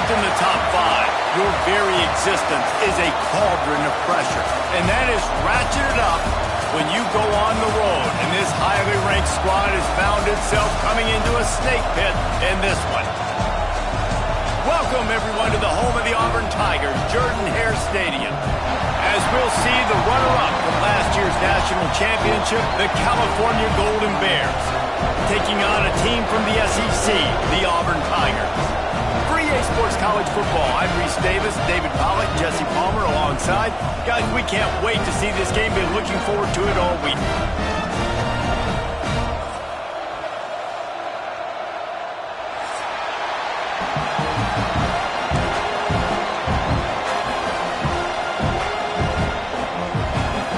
in the top five, your very existence is a cauldron of pressure. And that is ratcheted up when you go on the road. And this highly ranked squad has found itself coming into a snake pit in this one. Welcome, everyone, to the home of the Auburn Tigers, Jordan-Hare Stadium. As we'll see the runner-up from last year's national championship, the California Golden Bears, taking on a team from the SEC, the Auburn Tigers. For EA Sports College Football, I'm Reese Davis, David Pollack, Jesse Palmer alongside. Guys, we can't wait to see this game. Been looking forward to it all week.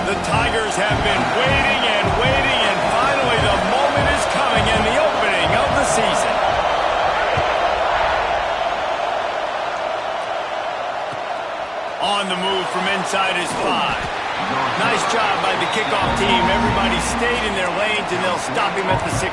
The Tigers have been waiting and waiting, and finally the moment is coming in the opening of the season. On the move from inside is 5. Nice job by the kickoff team. Everybody stayed in their lanes, and they'll stop him at the 16.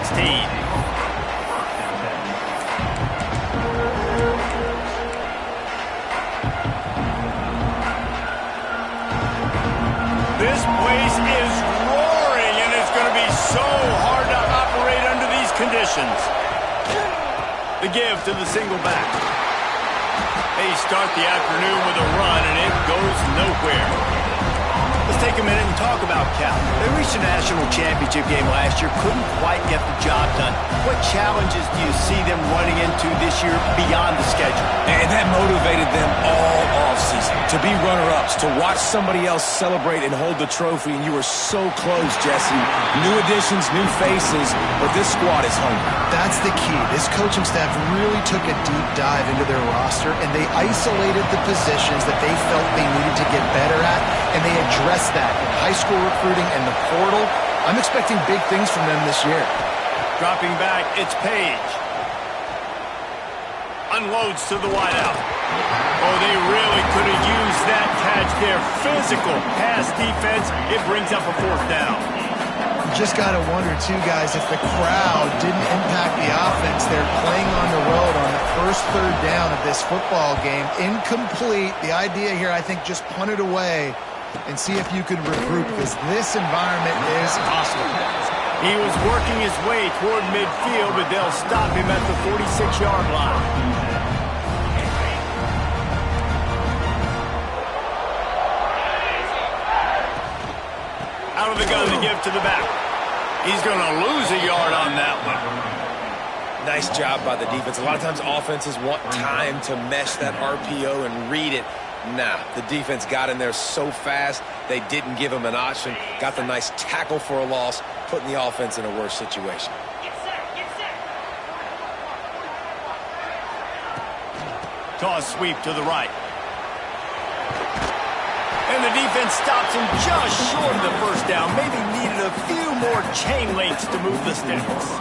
This place is roaring, and it's going to be so hard to operate under these conditions. The give to the single back. They start the afternoon with a run, and it goes nowhere. Let's take a minute and talk about Cal. They reached a national championship game last year, couldn't quite get the job done. What challenges do you see them running into this year beyond the schedule? And that motivated them all offseason. To be runner-ups, to watch somebody else celebrate and hold the trophy, and you were so close, Jesse. New additions, new faces, but this squad is hungry. That's the key. This coaching staff really took a deep dive into their roster, and they isolated the positions that they felt they needed to get better at, and they addressed that in high school recruiting and the portal. I'm expecting big things from them this year. Dropping back, it's Page. Unloads to the wideout. Oh, they really could have used that catch there. Physical pass defense. It brings up a 4th down. Just got to wonder, too, guys, if the crowd didn't impact the offense. They're playing on the road on the first 3rd down of this football game. Incomplete. The idea here, I think, just punt it away and see if you can regroup, because this environment is hostile. He was working his way toward midfield, but they'll stop him at the 46-yard line. Out of the gun to give to the back. He's going to lose a yard on that one. Nice job by the defense. A lot of times offenses want time to mesh that RPO and read it. Nah, the defense got in there so fast, they didn't give him an option. Got the nice tackle for a loss, putting the offense in a worse situation. Toss sweep to the right. And the defense stops him just short of the 1st down. Maybe needed a few more chain links to move the sticks.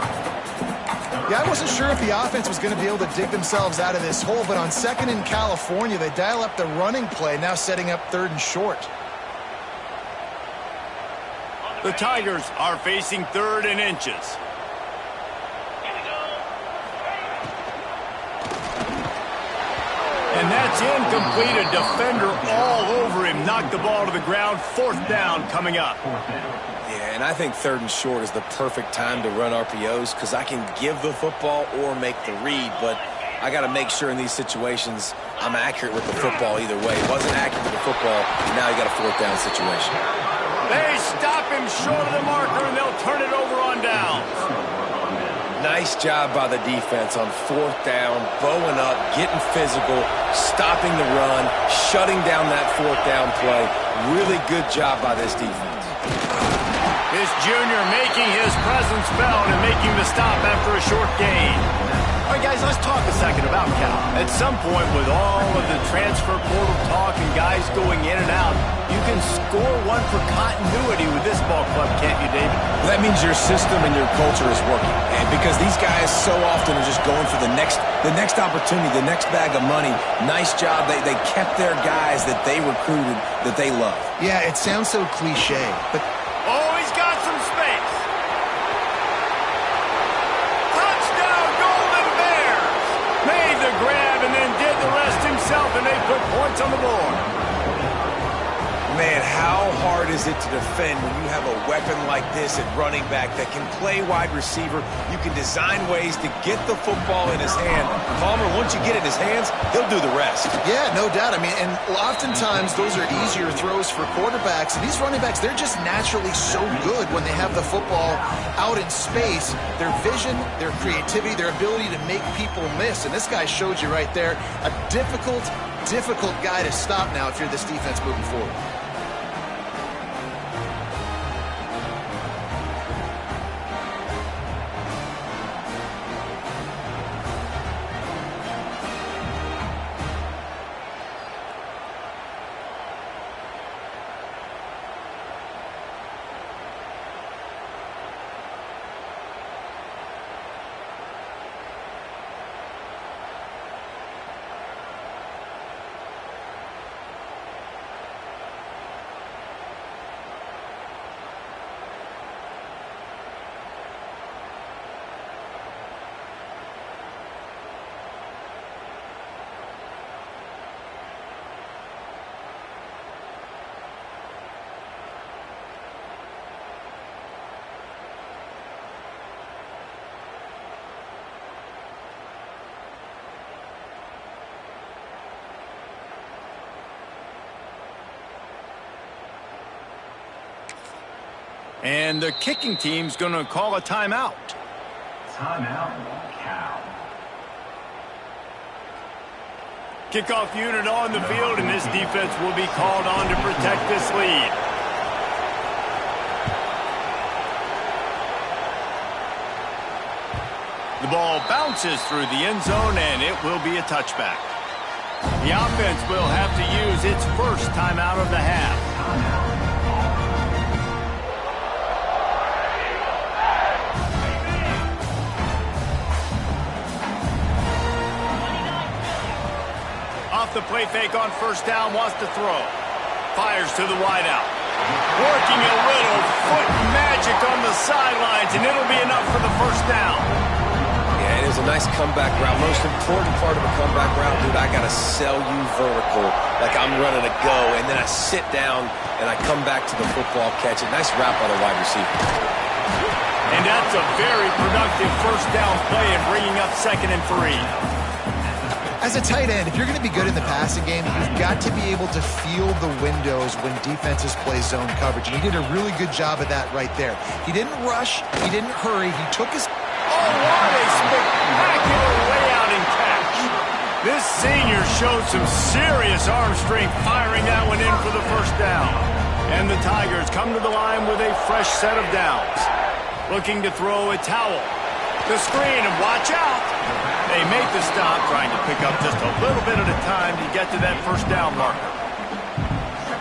Yeah, I wasn't sure if the offense was going to be able to dig themselves out of this hole, but on 2nd in California, they dial up the running play, now setting up 3rd and short. The Tigers are facing 3rd and inches. And that's incomplete. A defender all over him. Knocked the ball to the ground. 4th down coming up. Yeah, and I think 3rd and short is the perfect time to run RPOs, because I can give the football or make the read, but I got to make sure in these situations I'm accurate with the football either way. Wasn't accurate with the football, now you got a 4th down situation. They stop him short of the marker, and they'll turn it over on downs. Nice job by the defense on 4th down, bowing up, getting physical, stopping the run, shutting down that 4th down play. Really good job by this defense. This junior making his presence felt and making the stop after a short gain. All right, guys, let's talk a second about Cal. At some point, with all of the transfer portal talk and guys going in and out, you can score one for continuity with this ball club, can't you, David? Well, that means your system and your culture is working. And because these guys so often are just going for the next opportunity, the next bag of money. Nice job. They kept their guys that they recruited, that they love. Yeah, it sounds so cliche, but... Oh, he's got some space. Touchdown, Golden Bears. Made the grab and then did the rest Man, how hard is it to defend when you have a weapon like this at running back that can play wide receiver? You can design ways to get the football in his hand. Palmer, once you get it in his hands, he'll do the rest. Yeah, no doubt. I mean, and oftentimes those are easier throws for quarterbacks. And these running backs, they're just naturally so good when they have the football out in space. Their vision, their creativity, their ability to make people miss. And this guy showed you right there, a difficult guy to stop now if you're this defense moving forward. And the kicking team's going to call a timeout. Timeout, Cal. Kickoff unit on the field, and this defense will be called on to protect this lead. The ball bounces through the end zone, and it will be a touchback. The offense will have to use its first timeout of the half. Off the play fake on first down, wants to throw. Fires to the wideout. Working a little foot magic on the sidelines, and it'll be enough for the first down. Yeah, it is a nice comeback route. Most important part of a comeback route, dude, I got to sell you vertical like I'm running a go, and then I sit down and I come back to the football, catch it. Nice route by the wide receiver. And that's a very productive first down play and bringing up 2nd and 3. As a tight end, if you're going to be good in the passing game, you've got to be able to feel the windows when defenses play zone coverage. And he did a really good job of that right there. He didn't rush. He didn't hurry. He took his... Oh, what a spectacular layout and catch. This senior showed some serious arm strength firing that one in for the first down. And the Tigers come to the line with a fresh set of downs. Looking to throw a towel. The screen, and watch out. They make the stop, trying to pick up just a little bit at a time to get to that first down marker.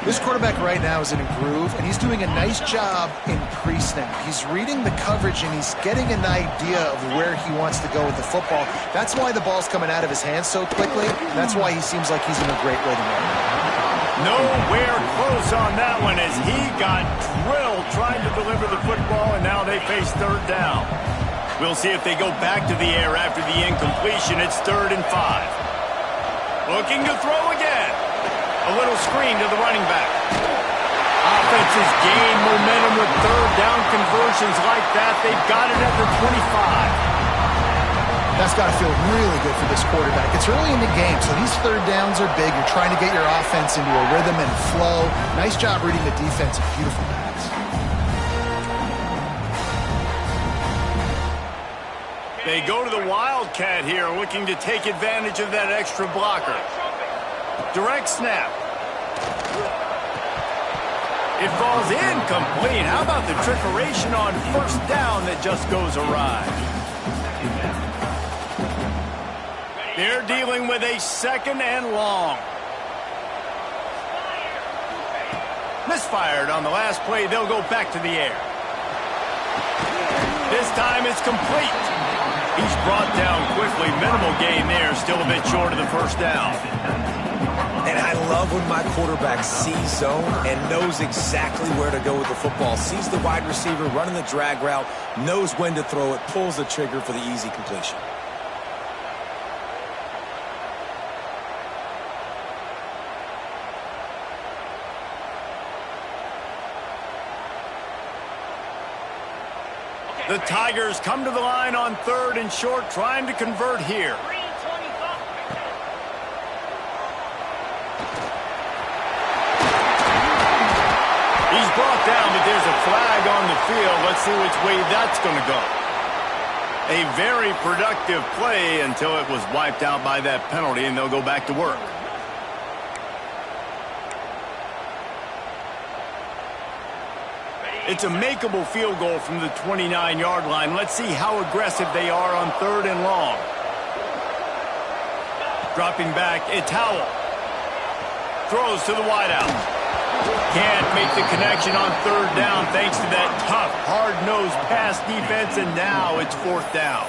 This quarterback right now is in a groove, and he's doing a nice job in pre-snap. He's reading the coverage, and he's getting an idea of where he wants to go with the football. That's why the ball's coming out of his hands so quickly. That's why he seems like he's in a great rhythm right now. Nowhere close on that one as he got drilled trying to deliver the football, and now they face third down. We'll see if they go back to the air after the incompletion. It's 3rd and 5. Looking to throw again. A little screen to the running back. Offenses gain momentum with third down conversions like that. They've got it at the 25. That's got to feel really good for this quarterback. It's early in the game, so these third downs are big. You're trying to get your offense into a rhythm and flow. Nice job reading the defense. Beautiful pass. They go to the Wildcat here, looking to take advantage of that extra blocker. Direct snap. It falls incomplete. How about the trickeration on first down that just goes awry? They're dealing with a 2nd and long. Misfired on the last play. They'll go back to the air. This time it's complete. He's brought down quickly. Minimal gain there. Still a bit short of the first down. And I love when my quarterback sees zone and knows exactly where to go with the football. Sees the wide receiver running the drag route, knows when to throw it, pulls the trigger for the easy completion. The Tigers come to the line on 3rd and short, trying to convert here. He's brought down, but there's a flag on the field. Let's see which way that's going to go. A very productive play until it was wiped out by that penalty, and they'll go back to work. It's a makeable field goal from the 29-yard line. Let's see how aggressive they are on 3rd and long. Dropping back, it's Howell. Throws to the wideout. Can't make the connection on 3rd down thanks to that tough, hard-nosed pass defense, and now it's 4th down.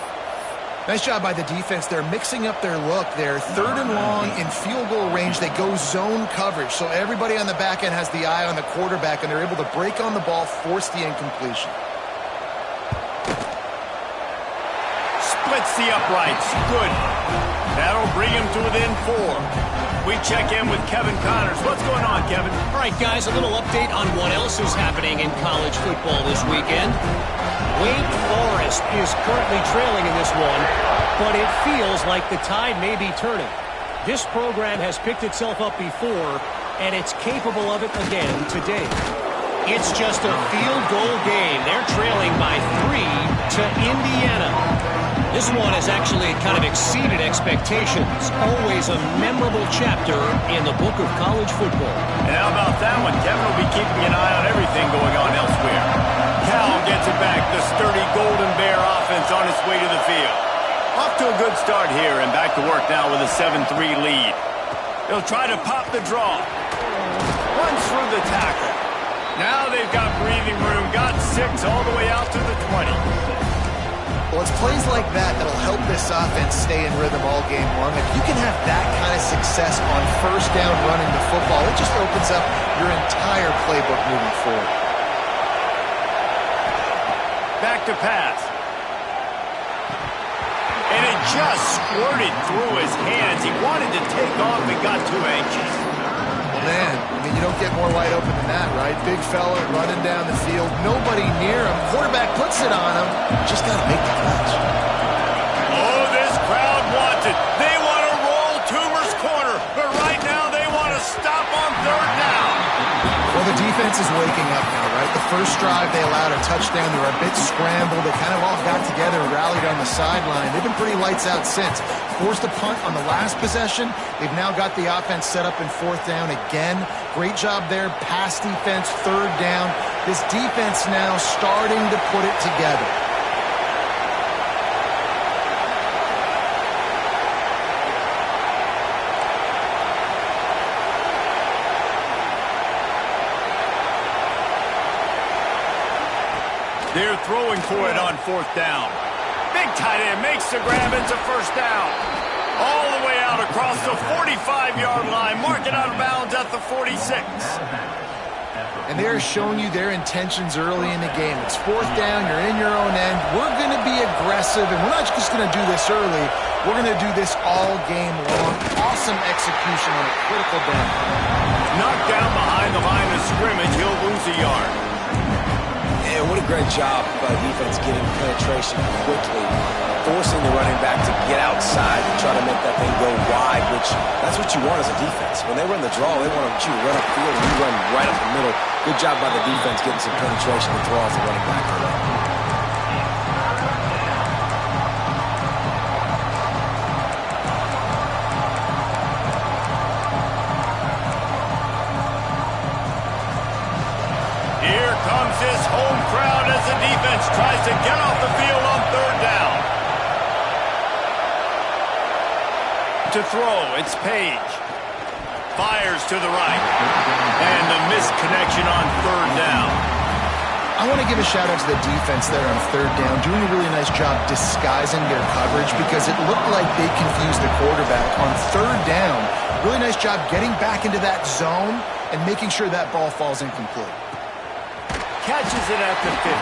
Nice job by the defense. They're mixing up their look there. 3rd and long in field goal range. They go zone coverage. So everybody on the back end has the eye on the quarterback, and they're able to break on the ball, force the incompletion. Splits the uprights. Good. That'll bring him to within 4. We check in with Kevin Connors. What's going on, Kevin? All right, guys, a little update on what else is happening in college football this weekend. Wake Forest is currently trailing in this one, but it feels like the tide may be turning. This program has picked itself up before, and it's capable of it again today. It's just a field goal game. They're trailing by 3 to Indiana. This one has actually kind of exceeded expectations. Always a memorable chapter in the book of college football. And how about that one? Kevin will be keeping an eye on everything going on elsewhere. Cal gets it back. The sturdy Golden Bear offense on its way to the field. Off to a good start here, and back to work now with a 7-3 lead. They'll try to pop the draw. Runs through the tackle. Now they've got breathing room. Got 6 all the way out to the 20. Well, it's plays like that that'll help this offense stay in rhythm all game long. If you can have that kind of success on 1st down running the football, it just opens up your entire playbook moving forward. Back to pass. And it just squirted through his hands. He wanted to take off and got too anxious. Well, man, I mean, you don't get more wide open than that, right? Big fella running down the field, nobody near him. Quarterback puts it on him. Just got to make the catch. Oh, this crowd wants it. They want to roll Toomer's corner, but right now they want to stop on 3rd down. Well, the defense is waking up now, right? The first drive, they allowed a touchdown. They were a bit scrambled. They kind of all got together and rallied on the sideline. They've been pretty lights out since. Forced a punt on the last possession. They've now got the offense set up in 4th down again. Great job there. Pass defense, 3rd down. This defense now starting to put it together. They're throwing for it on 4th down. Big tight end makes the grab. It's a 1st down. All the way out across the 45-yard line. Mark it out of bounds at the 46. And they're showing you their intentions early in the game. It's 4th down. You're in your own end. We're going to be aggressive, and we're not just going to do this early. We're going to do this all game long. Awesome execution on a critical down. Knocked down behind the line of scrimmage. He'll lose a yard. And what a great job by defense getting penetration quickly, forcing the running back to get outside and try to make that thing go wide, which that's what you want as a defense. When they run the draw, they want you to run up field and you run right up the middle. Good job by the defense getting some penetration to throw off the running back. This home crowd as the defense tries to get off the field on 3rd down. To throw, it's Page. Fires to the right. And a missed connection on 3rd down. I want to give a shout out to the defense there on 3rd down, doing a really nice job disguising their coverage because it looked like they confused the quarterback on 3rd down. Really nice job getting back into that zone and making sure that ball falls incomplete. Catches it at the 15.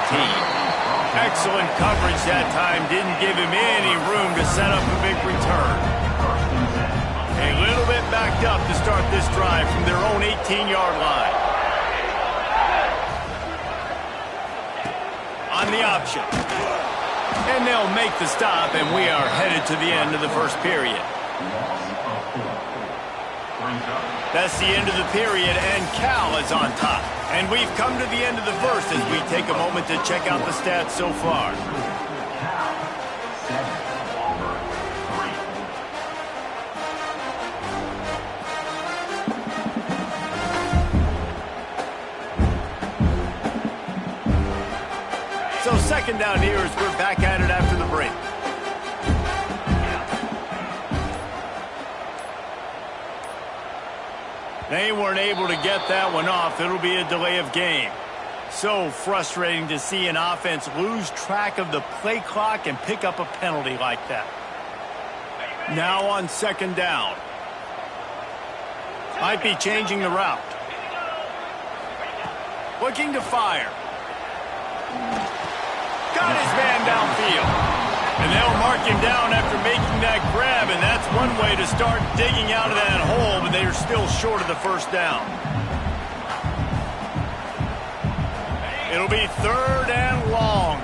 Excellent coverage that time. Didn't give him any room to set up a big return. A little bit backed up to start this drive from their own 18-yard line. On the option. And they'll make the stop, and we are headed to the end of the first period. That's the end of the period, and Cal is on top. And we've come to the end of the first as we take a moment to check out the stats so far. So second down here as we're back at it after the break. They weren't able to get that one off. It'll be a delay of game. So frustrating to see an offense lose track of the play clock and pick up a penalty like that. Now on second down. Might be changing the route. Looking to fire. Got his man downfield. And they'll mark him down after making that grab, and that's one way to start digging out of that hole, but they're still short of the first down. It'll be third and long.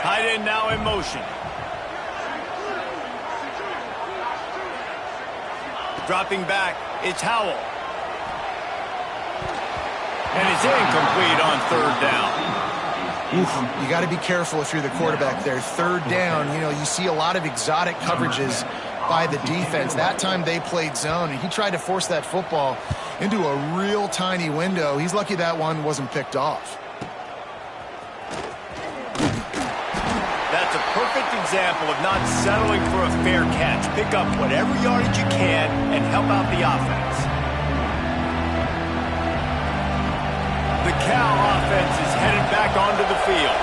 Tight end now in motion. Dropping back, it's Howell. And it's incomplete on third down. Oof, you got to be careful if you're the quarterback there. Third down, you see a lot of exotic coverages by the defense. That time they played zone, and he tried to force that football into a real tiny window. He's lucky that one wasn't picked off. That's a perfect example of not settling for a fair catch. Pick up whatever yardage you can and help out the offense. The Cal offense is headed back onto the field.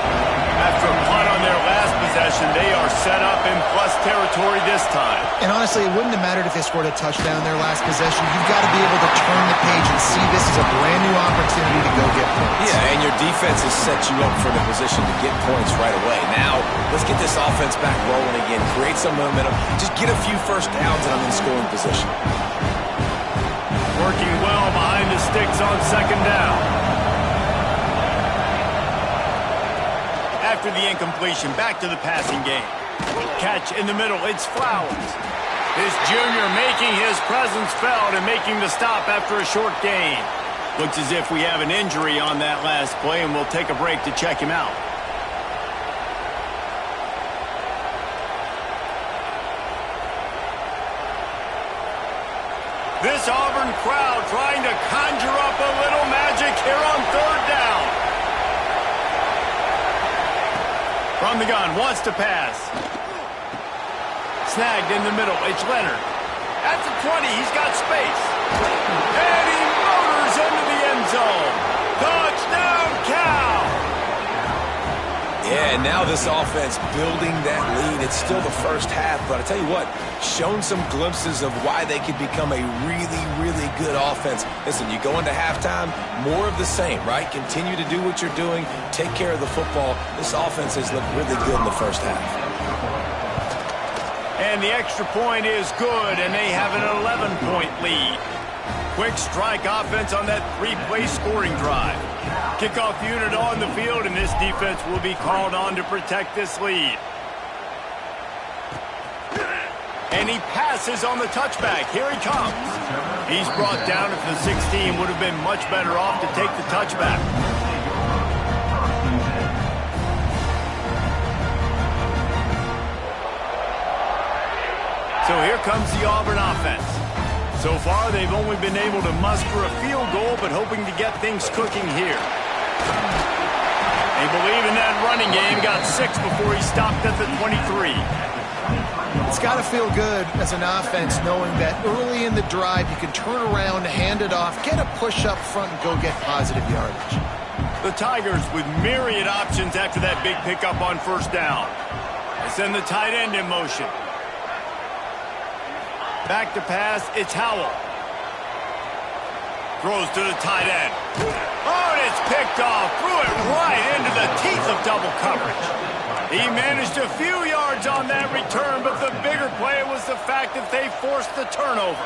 After a punt on their last possession, they are set up in plus territory this time. And honestly, it wouldn't have mattered if they scored a touchdown in their last possession. You've got to be able to turn the page and see this as a brand new opportunity to go get points. Yeah, and your defense has set you up for the position to get points right away. Now, let's get this offense back rolling again, create some momentum, just get a few first downs, and I'm in scoring position. Working well behind the sticks on second down. After the incompletion, back to the passing game. Catch in the middle, it's Flowers. This junior making his presence felt and making the stop after a short gain. Looks as if we have an injury on that last play, and we'll take a break to check him out. This Auburn crowd trying to conjure up a little magic here on third down. From the gun, wants to pass. Snagged in the middle, it's Leonard. At the 20, he's got space. And he motors into the end zone. Touchdown, Cal! Yeah, and now this offense building that lead. It's still the first half, but I tell you what, shown some glimpses of why they could become a really, really good offense. Listen, you go into halftime, more of the same, right? Continue to do what you're doing, take care of the football. This offense has looked really good in the first half. And the extra point is good, and they have an 11-point lead. Quick strike offense on that three-play scoring drive. Kickoff unit on the field, and this defense will be called on to protect this lead. And he passes on the touchback. Here he comes. He's brought down at the 16. Would have been much better off to take the touchback. So here comes the Auburn offense. So far, they've only been able to muster a field goal, but hoping to get things cooking here. They believe in that running game. Got 6 before he stopped at the 23. It's got to feel good as an offense knowing that early in the drive you can turn around, hand it off, get a push up front, and go get positive yardage. The Tigers with myriad options after that big pickup on first down. They send the tight end in motion. Back to pass, it's Howell. Throws to the tight end. Oh, and it's picked off. Threw it right into the teeth of double coverage. He managed a few yards on that return, but the bigger play was the fact that they forced the turnover.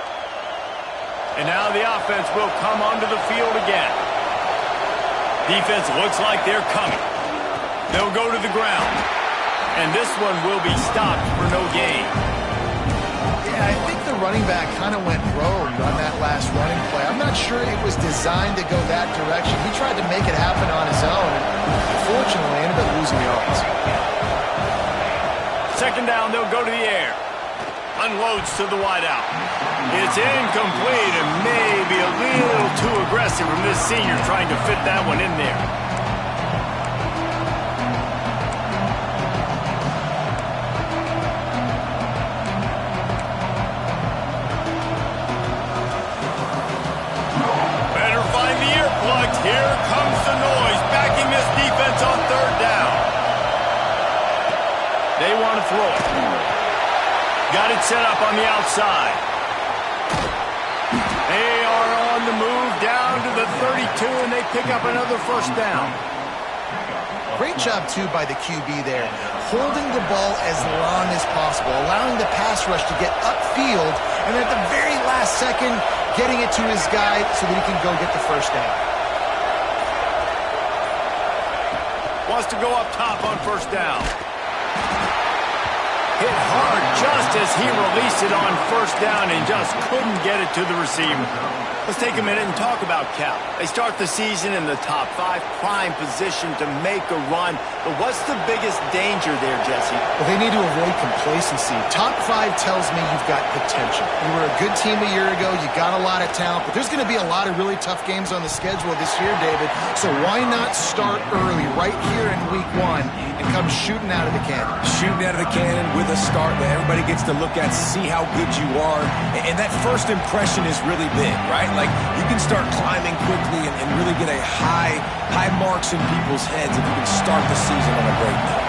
And now the offense will come onto the field again. Defense looks like they're coming. They'll go to the ground. And this one will be stopped for no gain. Yeah, I think the running back kind of went rogue on that last running play. I'm not sure it was designed to go that direction. He tried to make it happen on his own, and unfortunately ended up losing yards. Second down, they'll go to the air. Unloads to the wideout. It's incomplete and maybe a little too aggressive from this senior trying to fit that one in there. Better find the earplugs. Here comes the noise, backing this defense on third down. They want to throw it. Got it set up on the outside. They are on the move down to the 32, and they pick up another first down. Great job, too, by the QB there, holding the ball as long as possible, allowing the pass rush to get upfield, and at the very last second, getting it to his guy so that he can go get the first down. Wants to go up top on first down. Hit hard just as he released it on first down and just couldn't get it to the receiver. Let's take a minute and talk about Cal. They start the season in the top 5, prime position to make a run. But what's the biggest danger there, Jesse? Well, they need to avoid complacency. Top 5 tells me you've got potential. You were a good team a year ago. You got a lot of talent. But there's going to be a lot of really tough games on the schedule this year, David. So why not start early right here in week 1 and come shooting out of the cannon? Shooting out of the cannon with a start that everybody gets to look at, see how good you are. And that first impression is really big, right? Like, you can start climbing quickly and really get a high marks in people's heads if you can start the season on a great note.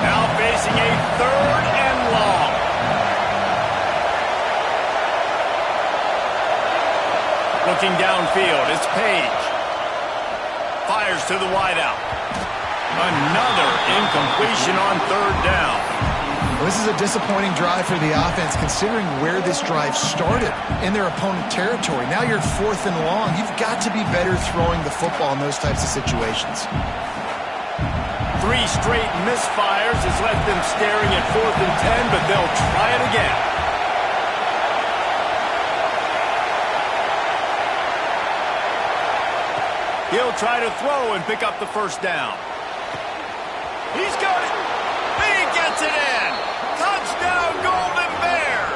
Now facing a third and long. Looking downfield, it's Page. Fires to the wideout. Another incompletion on third down. This is a disappointing drive for the offense, considering where this drive started in their opponent territory. Now you're 4th and long. You've got to be better throwing the football in those types of situations. 3 straight misfires has left them staring at 4th and 10, but they'll try it again. He'll try to throw and pick up the first down. He's got it. He gets it in. Touchdown, Golden Bears.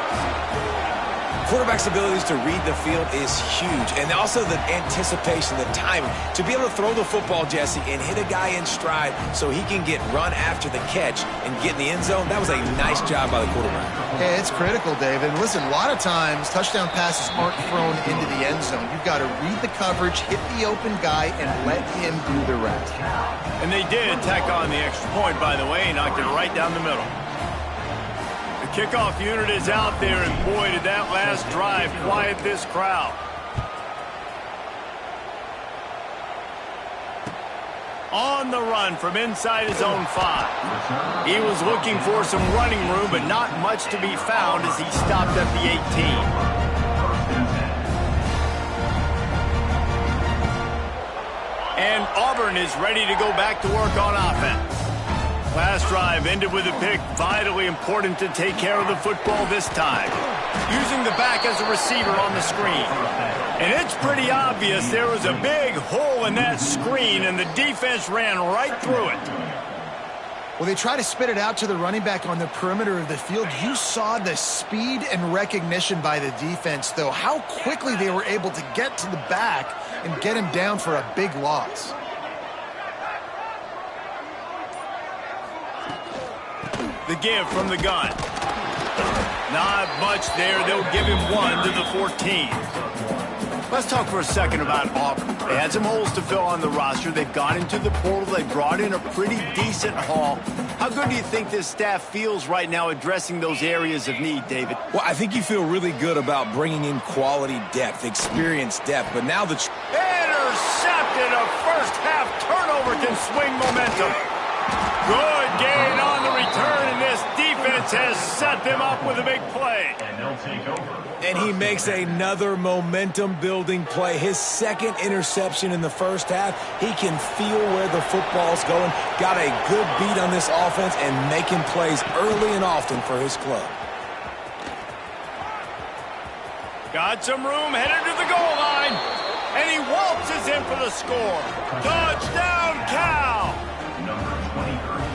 Quarterback's abilities to read the field is huge, and also the anticipation, the timing. To be able to throw the football, Jesse, and hit a guy in stride so he can get run after the catch and get in the end zone, that was a nice job by the quarterback. Yeah, it's critical, David. Listen, a lot of times touchdown passes aren't thrown into the end zone. You've got to read the coverage, hit the open guy, and let him do the rest. And they did tack on the extra point, by the way, knocked it right down the middle. The kickoff unit is out there, and boy, did that last drive quiet this crowd. On the run from inside his own 5. He was looking for some running room, but not much to be found as he stopped at the 18. And Auburn is ready to go back to work on offense. Last drive ended with a pick. Vitally important to take care of the football this time. Using the back as a receiver on the screen. And it's pretty obvious there was a big hole in that screen, and the defense ran right through it. Well, they try to spit it out to the running back on the perimeter of the field. You saw the speed and recognition by the defense, though. How quickly they were able to get to the back and get him down for a big loss. The give from the gun. Not much there. They'll give him 1 to the 14. Let's talk for a second about Auburn. They had some holes to fill on the roster. They've gone into the portal. They brought in a pretty decent haul. How good do you think this staff feels right now addressing those areas of need, David? Well, I think you feel really good about bringing in quality depth, experienced depth, but now the... Intercepted. A first-half turnover can swing momentum. Good gain on the return, and this defense has set them up with a big play. And they'll take over. And he makes another momentum-building play. His second interception in the first half. He can feel where the football's going. Got a good beat on this offense and making plays early and often for his club. Got some room, headed to the goal line. And he waltzes in for the score. Touchdown, Cal!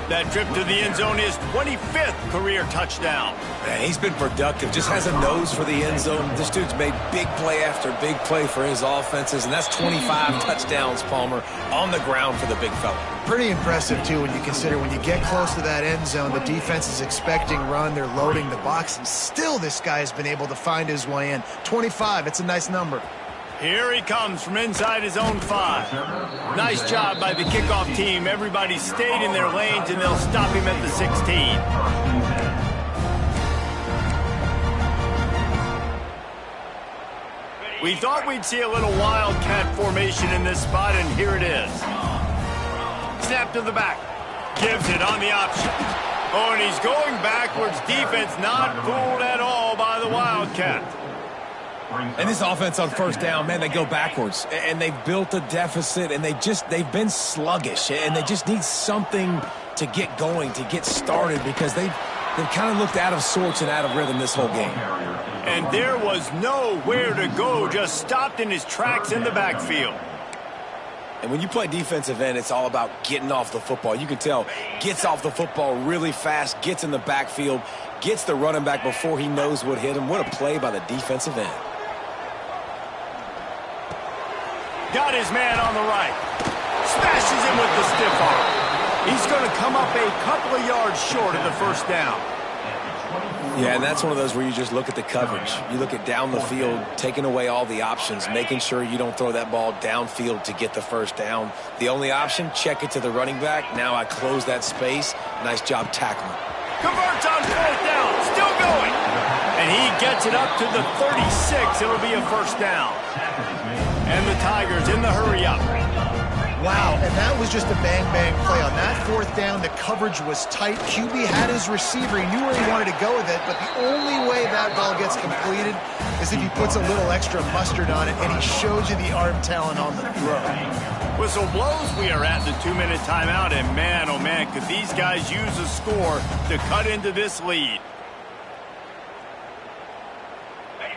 That trip to the end zone is 25th career touchdown. Man, he's been productive. Just has a nose for the end zone. This dude's made big play after big play for his offenses, and that's 25 touchdowns, Palmer, on the ground for the big fella. Pretty impressive, too, when you consider when you get close to that end zone, the defense is expecting run, they're loading the box, and still this guy has been able to find his way in. 25, it's a nice number. Here he comes from inside his own 5. Nice job by the kickoff team. Everybody stayed in their lanes, and they'll stop him at the 16. We thought we'd see a little wildcat formation in this spot, and here it is. Snap to the back. Gives it on the option. Oh, and he's going backwards. Defense not fooled at all by the wildcat. And this offense on first down, man, they go backwards. And they've built a deficit, and they've been sluggish. And they just need something to get going, to get started, because they've kind of looked out of sorts and out of rhythm this whole game. And there was nowhere to go, just stopped in his tracks in the backfield. And when you play defensive end, it's all about getting off the football. You can tell, gets off the football really fast, gets in the backfield, gets the running back before he knows what hit him. What a play by the defensive end. Got his man on the right. Smashes him with the stiff arm. He's going to come up a couple of yards short of the first down. Yeah, and that's one of those where you just look at the coverage. You look at down the field, taking away all the options, making sure you don't throw that ball downfield to get the first down. The only option, check it to the running back. Now I close that space. Nice job tackling. Converts on fourth down. Still going. And he gets it up to the 36. It'll be a first down. And the Tigers in the hurry-up. Wow, and that was just a bang-bang play. On that fourth down, the coverage was tight. QB had his receiver. He knew where he wanted to go with it, but the only way that ball gets completed is if he puts a little extra mustard on it, and he shows you the arm talent on the throw. Whistle blows. We are at the 2-minute timeout, and man, oh man, could these guys use a score to cut into this lead.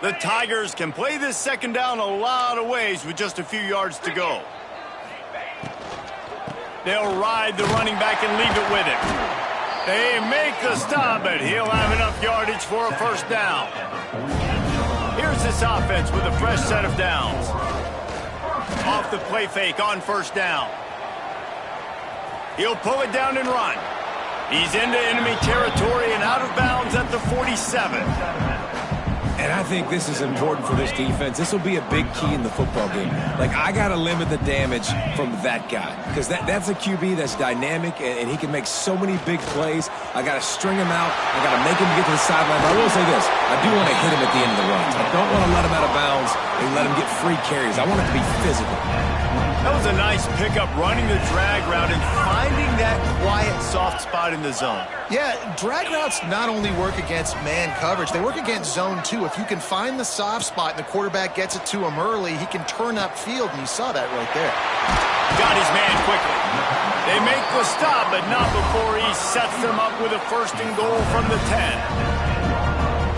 The Tigers can play this second down a lot of ways with just a few yards to go. They'll ride the running back and leave it with him. They make the stop, but he'll have enough yardage for a first down. Here's this offense with a fresh set of downs. Off the play fake on first down. He'll pull it down and run. He's into enemy territory and out of bounds at the 47. And I think this is important for this defense. This will be a big key in the football game. Like, I got to limit the damage from that guy, because that's a QB that's dynamic, and he can make so many big plays. I got to string him out. I got to make him get to the sideline. But I will say this. I do want to hit him at the end of the runs. I don't want to let him out of bounds and let him get free carries. I want it to be physical. That was a nice pickup, running the drag route and finding that quiet, soft spot in the zone. Yeah, drag routes not only work against man coverage, they work against zone too. If you can find the soft spot and the quarterback gets it to him early, he can turn upfield, and you saw that right there. Got his man quickly. They make the stop, but not before he sets them up with a first and goal from the 10.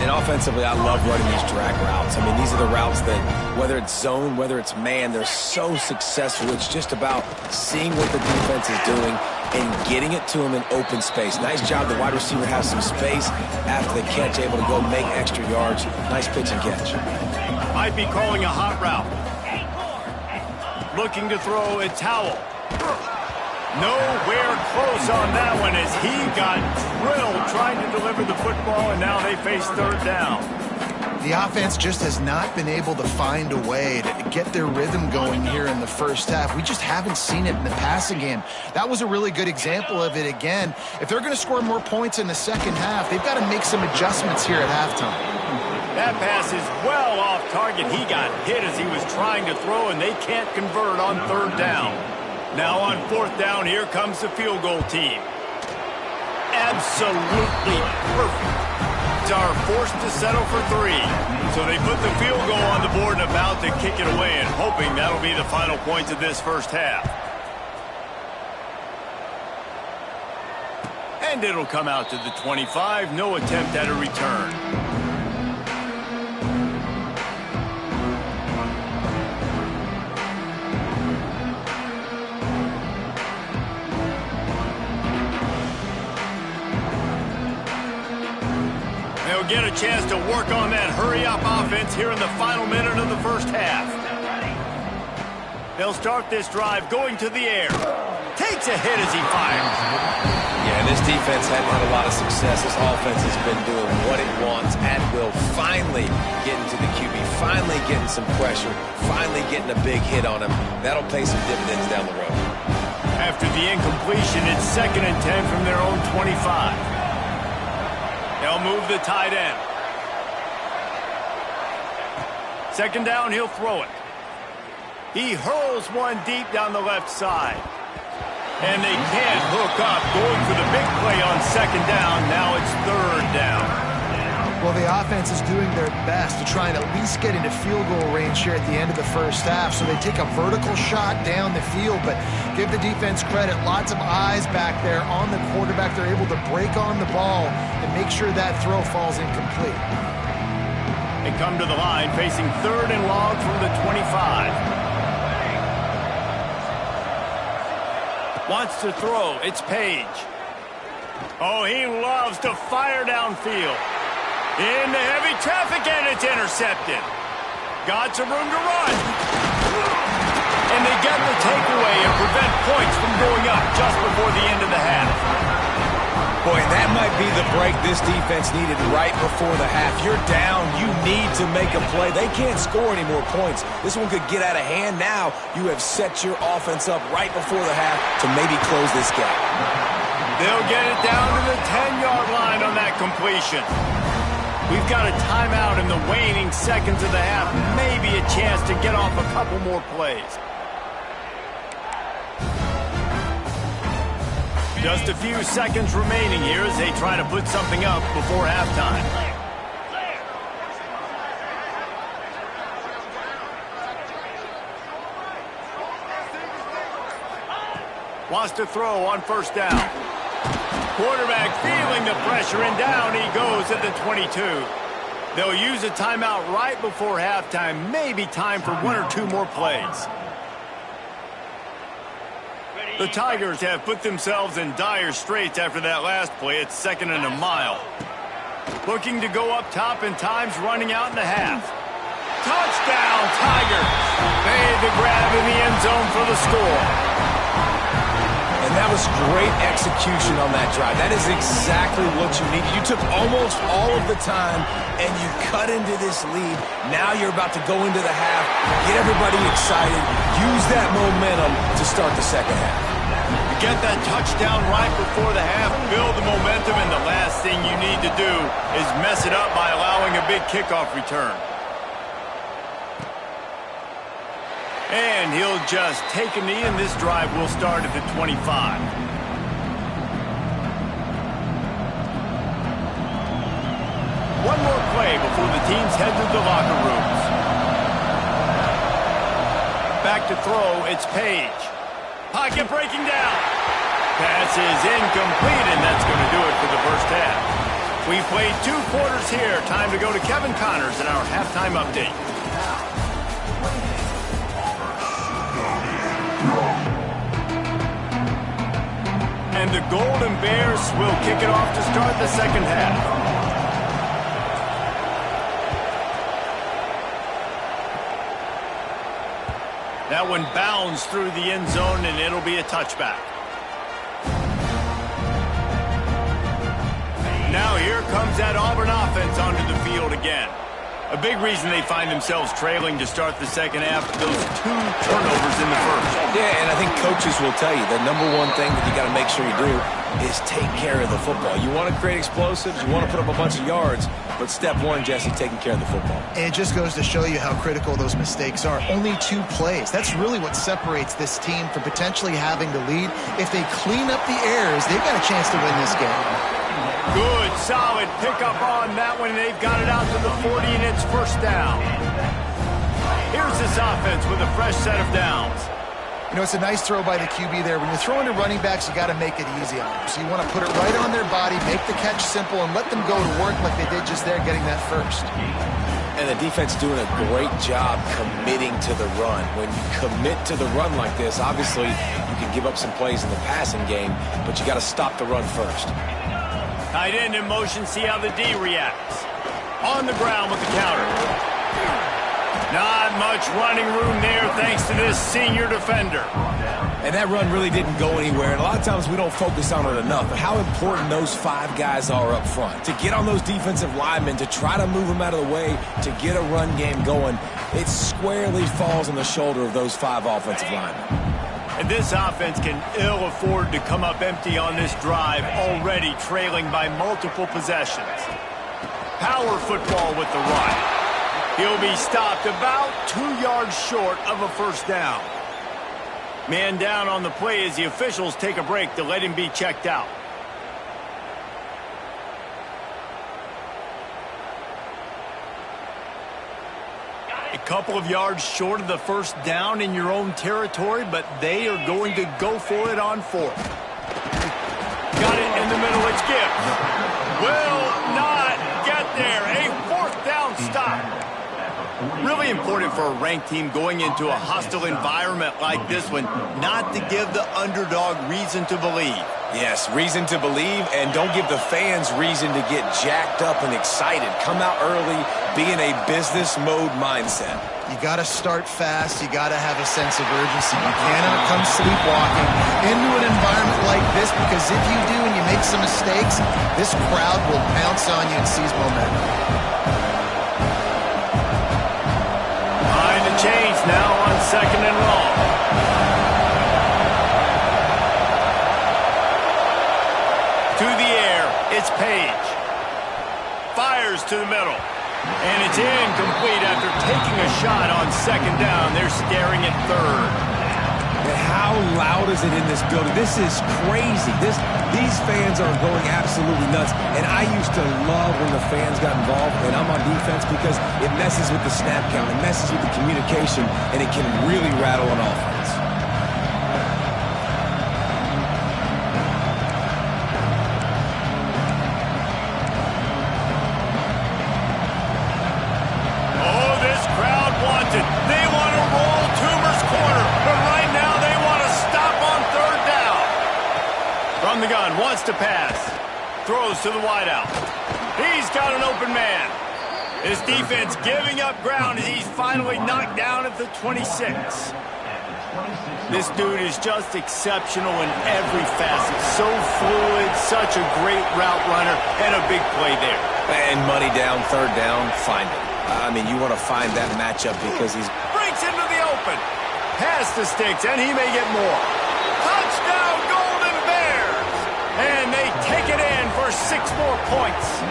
And offensively, I love running these drag routes. I mean, these are the routes that, whether it's zone, whether it's man, they're so successful. It's just about seeing what the defense is doing and getting it to him in open space. Nice job. The wide receiver has some space after the catch, able to go make extra yards. Nice pitch and catch. Might be calling a hot route. Looking to throw a towel. Nowhere close on that one as he got drilled trying to deliver the football, and now they face third down. The offense just has not been able to find a way to get their rhythm going here in the first half. We just haven't seen it in the passing game. That was a really good example of it again. If they're going to score more points in the second half, they've got to make some adjustments here at halftime. That pass is well off target. He got hit as he was trying to throw, and they can't convert on third down. Now on fourth down, here comes the field goal team. absolutely perfect. Are forced to settle for 3. So they put the field goal on the board and about to kick it away, and hoping that'll be the final points of this first half. And it'll come out to the 25. No attempt at a return. They'll get a chance to work on that hurry-up offense here in the final minute of the first half. They'll start this drive going to the air. Takes a hit as he fires. Yeah, this defense hadn't had a lot of success. This offense has been doing what it wants at will. Finally getting to the QB, finally getting some pressure, finally getting a big hit on him. That'll pay some dividends down the road. After the incompletion, it's 2nd and 10 from their own 25. They'll move the tight end. 2nd down, he'll throw it. He hurls one deep down the left side. And they can't hook up, going for the big play on 2nd down. Now it's 3rd down. Well, the offense is doing their best to try and at least get into field goal range here at the end of the first half. So they take a vertical shot down the field, but give the defense credit. Lots of eyes back there on the quarterback. They're able to break on the ball and make sure that throw falls incomplete. They come to the line facing 3rd and long from the 25. Wants to throw. It's Page. Oh, he loves to fire downfield. Into heavy traffic, and it's intercepted. Got some room to run. And they get the takeaway and prevent points from going up just before the end of the half. Boy, that might be the break this defense needed right before the half. You're down. You need to make a play. They can't score any more points. This one could get out of hand. Now you have set your offense up right before the half to maybe close this gap. They'll get it down to the 10-yard line on that completion. We've got a timeout in the waning seconds of the half. Maybe a chance to get off a couple more plays. Just a few seconds remaining here as they try to put something up before halftime. Wants to throw on 1st down. Quarterback feeling the pressure, and down he goes at the 22. They'll use a timeout right before halftime. Maybe time for 1 or 2 more plays. The Tigers have put themselves in dire straits after that last play. It's 2nd and a mile. Looking to go up top, and time's running out in the half. Touchdown, Tigers! Made the grab in the end zone for the score. And that was great execution on that drive. That is exactly what you need. You took almost all of the time, and you cut into this lead. Now you're about to go into the half, get everybody excited, use that momentum to start the second half. You get that touchdown right before the half, build the momentum, and the last thing you need to do is mess it up by allowing a big kickoff return. And he'll just take a knee, and this drive will start at the 25. One more play before the teams head to the locker rooms. Back to throw, it's Page. Pocket breaking down. Pass is incomplete, and that's going to do it for the first half. We've played 2 quarters here. Time to go to Kevin Connors in our halftime update. And the Golden Bears will kick it off to start the second half. That one bounds through the end zone, and it'll be a touchback. Now here comes that Auburn offense onto the field again. A big reason they find themselves trailing to start the second half, those 2 turnovers in the first. Yeah, and I think coaches will tell you the number one thing that you got to make sure you do is take care of the football. You want to create explosives, you want to put up a bunch of yards, but step 1, Jesse, taking care of the football. It just goes to show you how critical those mistakes are. Only 2 plays. That's really what separates this team from potentially having the lead. If they clean up the errors, they've got a chance to win this game. Good, solid pickup on that one. They've got it out to the 40, and it's first down. Here's this offense with a fresh set of downs. You know, it's a nice throw by the QB there. When you're throwing to running backs, you got to make it easy on them. So you want to put it right on their body, make the catch simple, and let them go to work like they did just there, getting that first. And the defense doing a great job committing to the run. When you commit to the run like this, obviously you can give up some plays in the passing game, but you got to stop the run first. Tight end in motion, see how the D reacts. On the ground with the counter. Not much running room there thanks to this senior defender. And that run really didn't go anywhere, and a lot of times we don't focus on it enough, but how important those 5 guys are up front. To get on those defensive linemen, to try to move them out of the way, to get a run game going, it squarely falls on the shoulder of those 5 offensive linemen. And this offense can ill afford to come up empty on this drive, already trailing by multiple possessions. Power football with the run. He'll be stopped about 2 yards short of a first down. Man down on the play as the officials take a break to let him be checked out. A couple of yards short of the first down in your own territory, but they are going to go for it on 4th. Got it in the middle, it's Gibbs. Will not get there. A 4th down stop. Really important for a ranked team going into a hostile environment like this one, not to give the underdog reason to believe. Yes, reason to believe, and don't give the fans reason to get jacked up and excited. Come out early, be in a business mode mindset. You got to start fast. You got to have a sense of urgency. You cannot come sleepwalking into an environment like this, because if you do and you make some mistakes, this crowd will pounce on you and seize momentum. Change now on 2nd and long. To the air, it's Page. Fires to the middle. And it's incomplete after taking a shot on 2nd down. They're staring at 3rd. And how loud is it in this building? This is crazy. These fans are going absolutely nuts. And I used to love when the fans got involved, and I'm on defense, because it messes with the snap count, it messes with the communication, and it can really rattle an offense. Oh, this crowd wants it. They want to roll Toomer's corner, but right now they want to stop on 3rd down. From the gun, wants to pass. Throws to the wideout. He's got an open man. This defense giving up ground as he's finally knocked down at the 26. This dude is just exceptional in every facet. So fluid, such a great route runner, and a big play there. And money down, 3rd down, find it. I mean, you want to find that matchup because he's... Breaks into the open. Pass to Sticks, and he may get more. Touchdown, Golden Bears! And they take it in for 6 more points.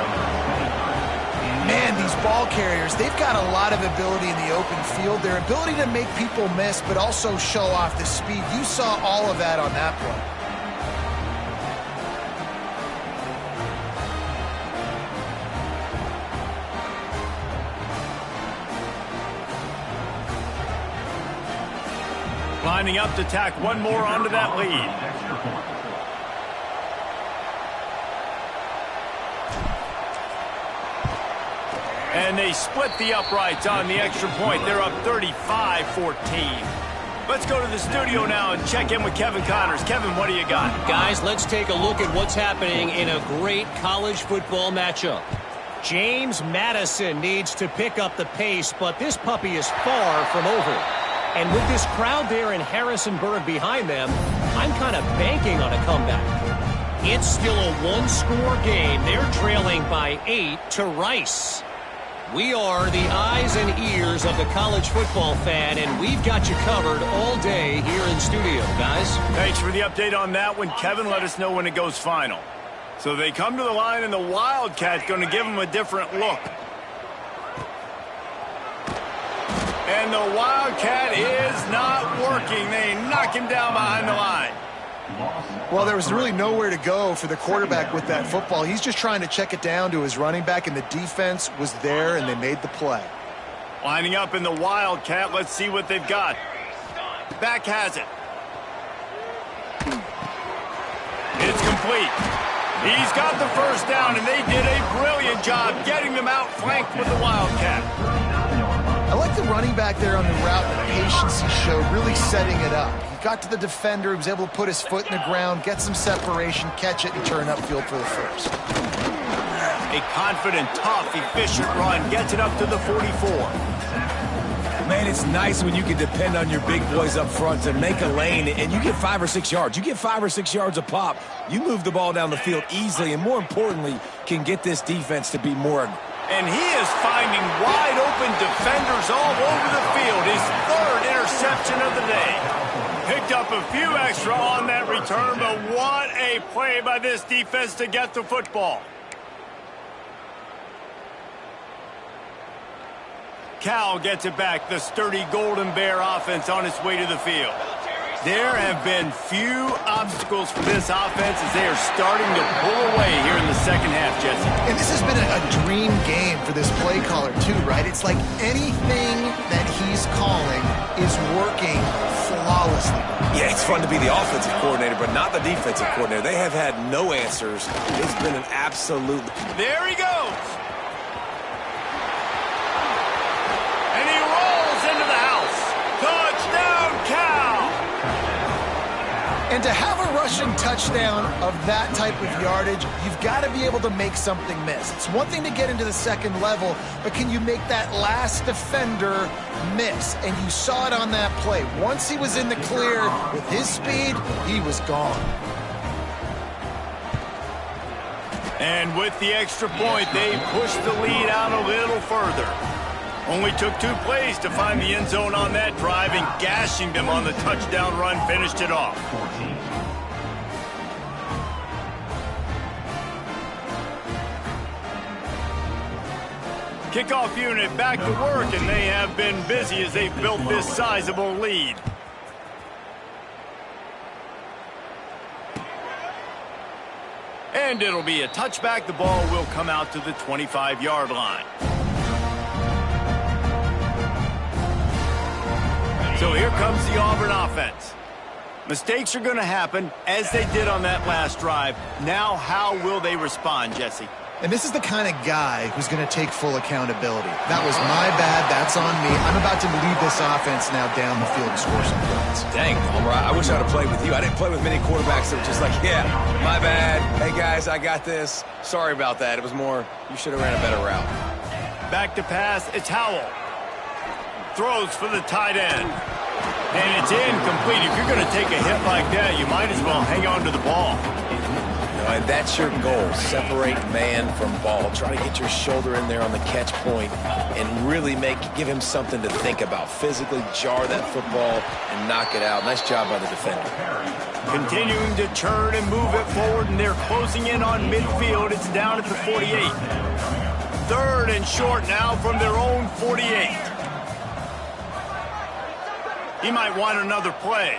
Man, these ball carriers, they've got a lot of ability in the open field. Their ability to make people miss, but also show off the speed. You saw all of that on that play. Lining up to tack one more onto that lead. And they split the uprights on the extra point. They're up 35-14. Let's go to the studio now and check in with Kevin Connors. Kevin, what do you got? Guys, let's take a look at what's happening in a great college football matchup. James Madison needs to pick up the pace, but this puppy is far from over. And with this crowd there in Harrisonburg behind them, I'm kind of banking on a comeback. It's still a one-score game. They're trailing by 8 to Rice. We are the eyes and ears of the college football fan, and we've got you covered all day here in studio, guys. Thanks for the update on that one. Kevin, let us know when it goes final. So they come to the line, and the Wildcat's going to give them a different look. And the Wildcat is not working. They knock him down behind the line. Well, there was really nowhere to go for the quarterback with that football. He's just trying to check it down to his running back, and the defense was there, and they made the play. Lining up in the Wildcat. Let's see what they've got. Back has it. It's complete. He's got the first down, and they did a brilliant job getting them out flanked with the Wildcat. I like the running back there on the route, the patience he showed, really setting it up. He got to the defender, he was able to put his foot in the ground, get some separation, catch it, and turn upfield for the first. A confident, tough, efficient run gets it up to the 44. Man, it's nice when you can depend on your big boys up front to make a lane, and you get 5 or 6 yards. You get 5 or 6 yards a pop. You move the ball down the field easily, and more importantly, can get this defense to be more aggressive. And he is finding wide-open defenders all over the field. His third interception of the day. Picked up a few extra on that return, but what a play by this defense to get the football. Cal gets it back. The sturdy Golden Bear offense on its way to the field. There have been few obstacles for this offense as they are starting to pull away here in the second half, Jesse. And this has been a dream game for this play caller, too, right? It's like anything that he's calling is working flawlessly. Yeah, it's fun to be the offensive coordinator, but not the defensive coordinator. They have had no answers. It's been an absolute... There he goes. And he rolls into the house. Touchdown, Cal! And to have a rushing touchdown of that type of yardage, you've got to be able to make something miss. It's one thing to get into the second level, but can you make that last defender miss? And you saw it on that play. Once he was in the clear with his speed, he was gone. And with the extra point, they pushed the lead out a little further. Only took 2 plays to find the end zone on that drive, and gashing them on the touchdown run finished it off. Kickoff unit back to work, and they have been busy as they've built this sizable lead. And it'll be a touchback. The ball will come out to the 25-yard line. So here comes the Auburn offense. Mistakes are going to happen, as they did on that last drive. Now, how will they respond, Jesse? And this is the kind of guy who's going to take full accountability. That was my bad. That's on me. I'm about to lead this offense now down the field and score some points. Dang, Palmer, I wish I'd have played with you. I didn't play with many quarterbacks that were just like, yeah, my bad. Hey, guys, I got this. Sorry about that. It was more, you should have ran a better route. Back to pass. It's Howell. Throws for the tight end. And it's incomplete. If you're going to take a hit like that, you might as well hang on to the ball. And that's your goal. Separate man from ball. Try to get your shoulder in there on the catch point and really give him something to think about. Physically jar that football and knock it out. Nice job by the defender. Continuing to turn and move it forward, and they're closing in on midfield. It's down at the 48. Third and short now from their own 48. He might want another play.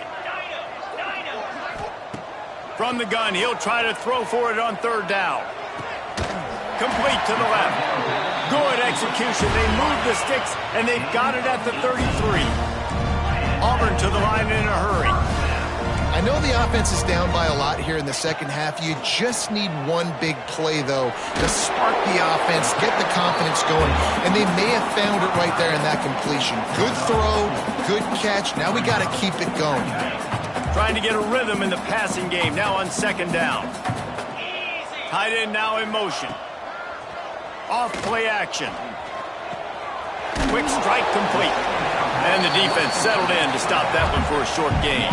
From the gun, he'll try to throw for it on third down. Complete to the left. Good execution. They move the sticks, and they've got it at the 33. Auburn to the line in a hurry. I know the offense is down by a lot here in the second half. You just need one big play, though, to spark the offense, get the confidence going, and they may have found it right there in that completion. Good throw, good catch. Now we got to keep it going. Trying to get a rhythm in the passing game now on second down. Tight end now in motion. Off play action. Quick strike complete. And the defense settled in to stop that one for a short gain.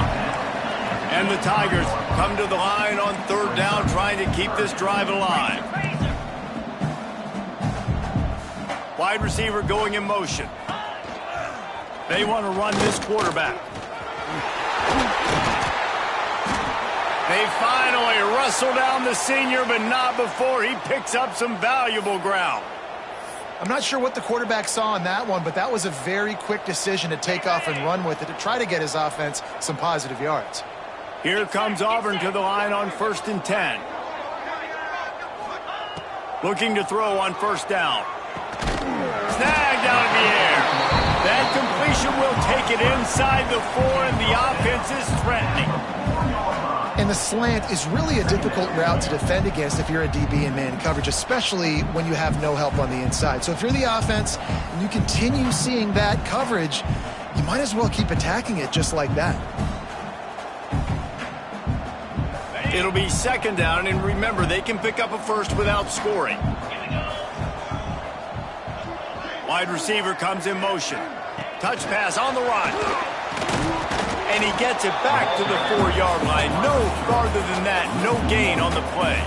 And the Tigers come to the line on third down, trying to keep this drive alive. Wide receiver going in motion. They want to run this quarterback. They finally wrestle down the senior, but not before he picks up some valuable ground. I'm not sure what the quarterback saw on that one, but that was a very quick decision to take off and run with it to try to get his offense some positive yards. Here comes Auburn to the line on 1st and 10. Looking to throw on 1st down. Snagged out of the air. That completion will take it inside the 4, and the offense is threatening. And the slant is really a difficult route to defend against if you're a DB in man coverage, especially when you have no help on the inside. So if you're the offense and you continue seeing that coverage, you might as well keep attacking it just like that. It'll be 2nd down, and remember, they can pick up a first without scoring. Wide receiver comes in motion. Touch pass on the run. And he gets it back to the 4-yard line. No farther than that. No gain on the play.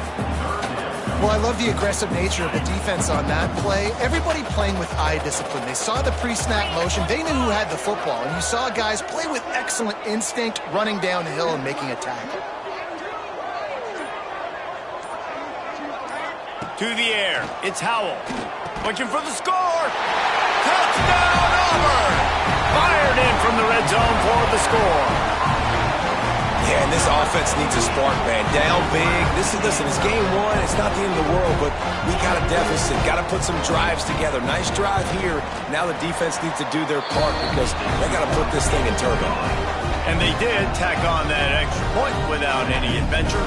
Well, I love the aggressive nature of the defense on that play. Everybody playing with eye discipline. They saw the pre-snap motion. They knew who had the football. And you saw guys play with excellent instinct, running downhill and making a tackle. To the air. It's Howell. Looking for the score. Touchdown, Auburn! Fired in from the red zone for the score. Yeah, and this offense needs a spark, man. Down big. Listen, it's game 1. It's not the end of the world, but we got a deficit. Got to put some drives together. Nice drive here. Now the defense needs to do their part because they got to put this thing in turbo. And they did tack on that extra point without any adventure.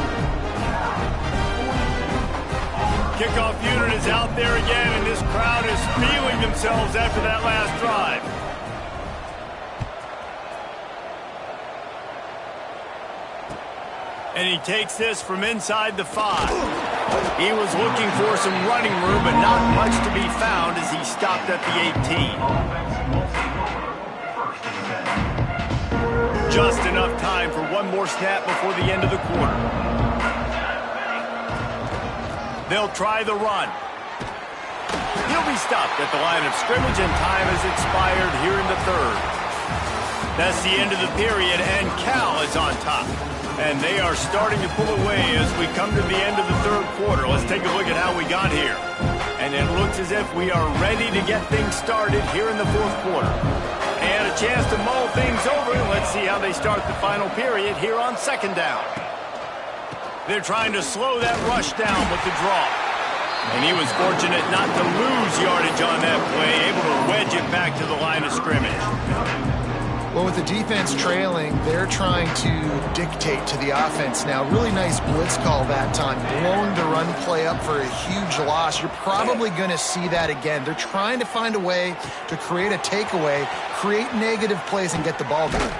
Kickoff unit is out there again, and this crowd is feeling themselves after that last drive. And he takes this from inside the 5. He was looking for some running room, but not much to be found as he stopped at the 18. Just enough time for one more snap before the end of the quarter. They'll try the run. He'll be stopped at the line of scrimmage, and time has expired here in the 3rd. That's the end of the period, and Cal is on top. And they are starting to pull away as we come to the end of the 3rd quarter. Let's take a look at how we got here. And it looks as if we are ready to get things started here in the 4th quarter. And a chance to mull things over. Let's see how they start the final period here on 2nd down. They're trying to slow that rush down with the draw. And he was fortunate not to lose yardage on that play, able to wedge it back to the line of scrimmage. Well, with the defense trailing, they're trying to dictate to the offense now. Really nice blitz call that time, blowing the run play up for a huge loss. You're probably going to see that again. They're trying to find a way to create a takeaway, create negative plays, and get the ball back.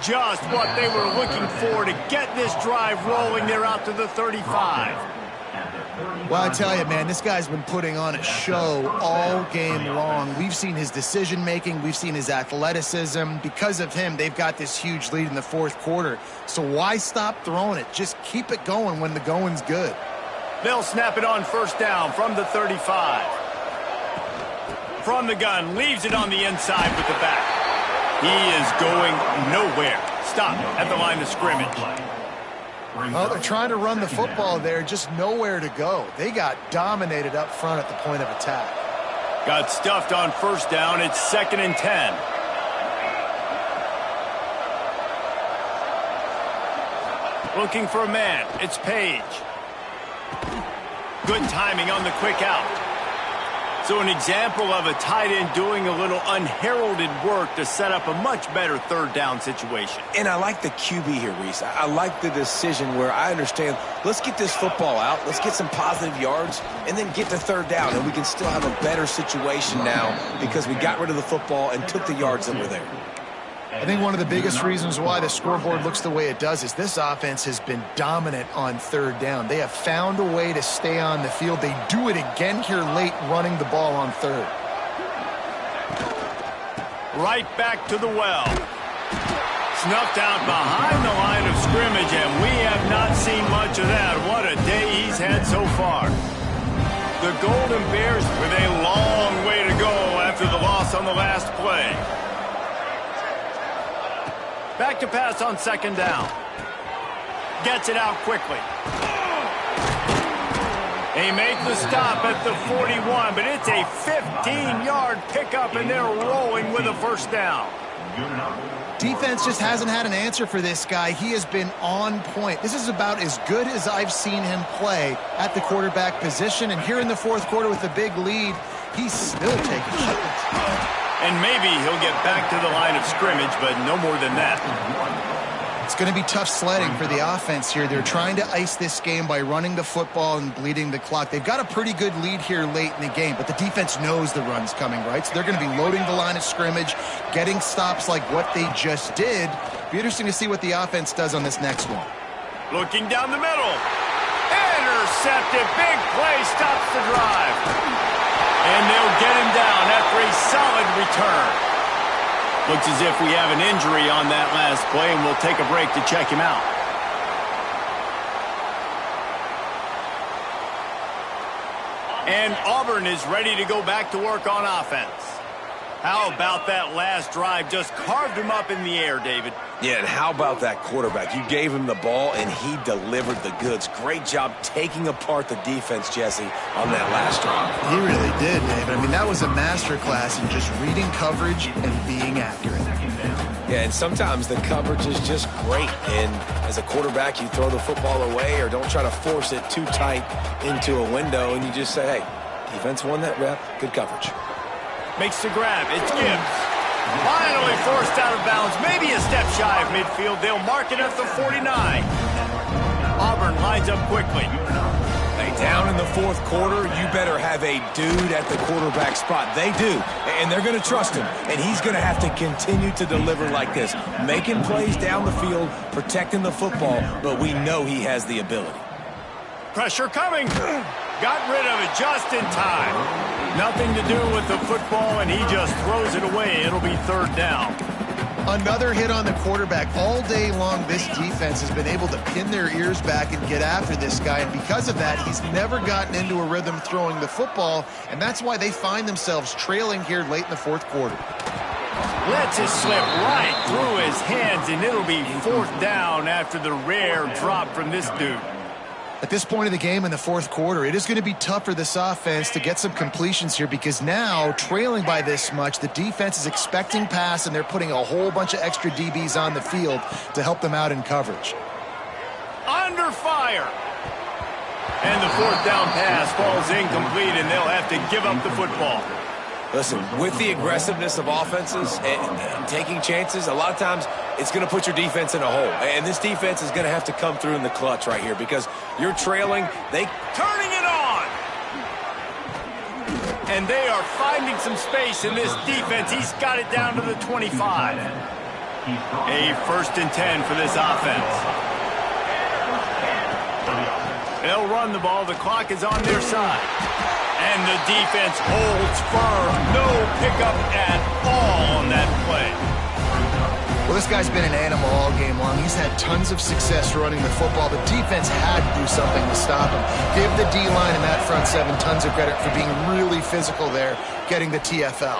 Just what they were looking for to get this drive rolling. They're out to the 35. Well, I tell you, man, this guy's been putting on a show all game long. We've seen his decision-making. We've seen his athleticism. Because of him, they've got this huge lead in the 4th quarter. So why stop throwing it? Just keep it going when the going's good. They'll snap it on 1st down from the 35. From the gun, leaves it on the inside with the back. He is going nowhere. Stop at the line of scrimmage. Well, they're trying to run the football there, just nowhere to go. They got dominated up front at the point of attack. Got stuffed on 1st down. It's 2nd and 10. Looking for a man. It's Page. Good timing on the quick out. So an example of a tight end doing a little unheralded work to set up a much better 3rd down situation. And I like the QB here, Reese. I like the decision where I understand, let's get this football out, let's get some positive yards, and then get to 3rd down, and we can still have a better situation now because we got rid of the football and took the yards that were there. I think one of the biggest reasons why the scoreboard looks the way it does is this offense has been dominant on 3rd down. They have found a way to stay on the field. They do it again here late, running the ball on 3rd. Right back to the well. Snuffed out behind the line of scrimmage, and we have not seen much of that. What a day he's had so far. The Golden Bears with a long way to go after the loss on the last play. Back to pass on 2nd down. Gets it out quickly. They make the stop at the 41, but it's a 15-yard pickup, and they're rolling with a 1st down. Defense just hasn't had an answer for this guy. He has been on point. This is about as good as I've seen him play at the quarterback position. And here in the fourth quarter with a big lead, he's still taking shots. And maybe he'll get back to the line of scrimmage, but no more than that. It's going to be tough sledding for the offense here. They're trying to ice this game by running the football and bleeding the clock. They've got a pretty good lead here late in the game, but the defense knows the run's coming, right? So they're going to be loading the line of scrimmage, getting stops like what they just did. Be interesting to see what the offense does on this next one. Looking down the middle. Intercepted. Big play stops the drive. And they'll get him down after a solid return. Looks as if we have an injury on that last play, and we'll take a break to check him out. And Auburn is ready to go back to work on offense. How about that last drive? Just carved him up in the air, David. Yeah, and how about that quarterback? You gave him the ball, and he delivered the goods. Great job taking apart the defense, Jesse, on that last drive. He really did, David. I mean, that was a masterclass in just reading coverage and being accurate. Yeah, and sometimes the coverage is just great. And as a quarterback, you throw the football away or don't try to force it too tight into a window, and you just say, hey, defense won that rep, good coverage. Makes the grab. It's Gibbs. Finally forced out of bounds. Maybe a step shy of midfield. They'll mark it at the 49. Auburn lines up quickly. Hey, down in the fourth quarter, you better have a dude at the quarterback spot. They do, and they're going to trust him. And he's going to have to continue to deliver like this, making plays down the field, protecting the football, but we know he has the ability. Pressure coming. Got rid of it just in time. Nothing to do with the football, and he just throws it away. It'll be third down. Another hit on the quarterback. All day long, this defense has been able to pin their ears back and get after this guy, and because of that, he's never gotten into a rhythm throwing the football, and that's why they find themselves trailing here late in the fourth quarter. Lets it slip right through his hands, and it'll be fourth down after the rare drop from this dude. At this point of the game in the fourth quarter, it is going to be tough for this offense to get some completions here because now, trailing by this much, the defense is expecting pass, and they're putting a whole bunch of extra DBs on the field to help them out in coverage. Under fire. And the fourth down pass falls incomplete, and they'll have to give up the football. Listen, with the aggressiveness of offenses and taking chances, a lot of times it's going to put your defense in a hole. And this defense is going to have to come through in the clutch right here because you're trailing. Turning it on. And they are finding some space in this defense. He's got it down to the 25. A 1st and 10 for this offense. They'll run the ball. The clock is on their side. And the defense holds firm. No pickup at all on that play. Well, this guy's been an animal all game long. He's had tons of success running the football. The defense had to do something to stop him. Give the D-line and that front seven tons of credit for being really physical there, getting the TFL.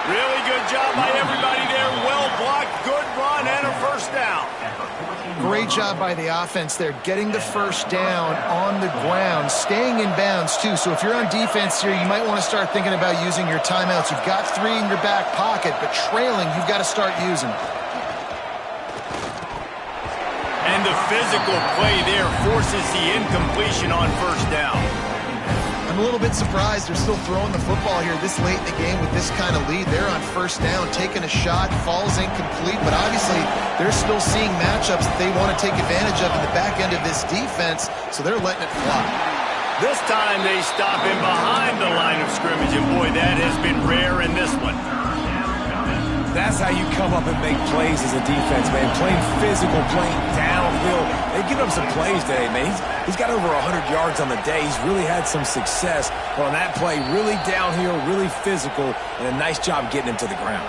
Really good job by everybody there. Well blocked, good run, and a first down. Great job by the offense there, getting the first down on the ground, staying in bounds too. So if you're on defense here, you might want to start thinking about using your timeouts. You've got 3 in your back pocket, but trailing, you've got to start using. And the physical play there forces the incompletion on first down. I'm a little bit surprised they're still throwing the football here this late in the game with this kind of lead. They're on first down, taking a shot, falls incomplete, but obviously they're still seeing matchups that they want to take advantage of in the back end of this defense, so they're letting it fly. This time they stop him behind the line of scrimmage, and boy, that has been rare in this one. That's how you come up and make plays as a defense, man. Playing physical, playing downhill. They've given him some plays today, man. He's got over 100 yards on the day. He's really had some success. But on that play, really downhill, really physical, and a nice job getting him to the ground.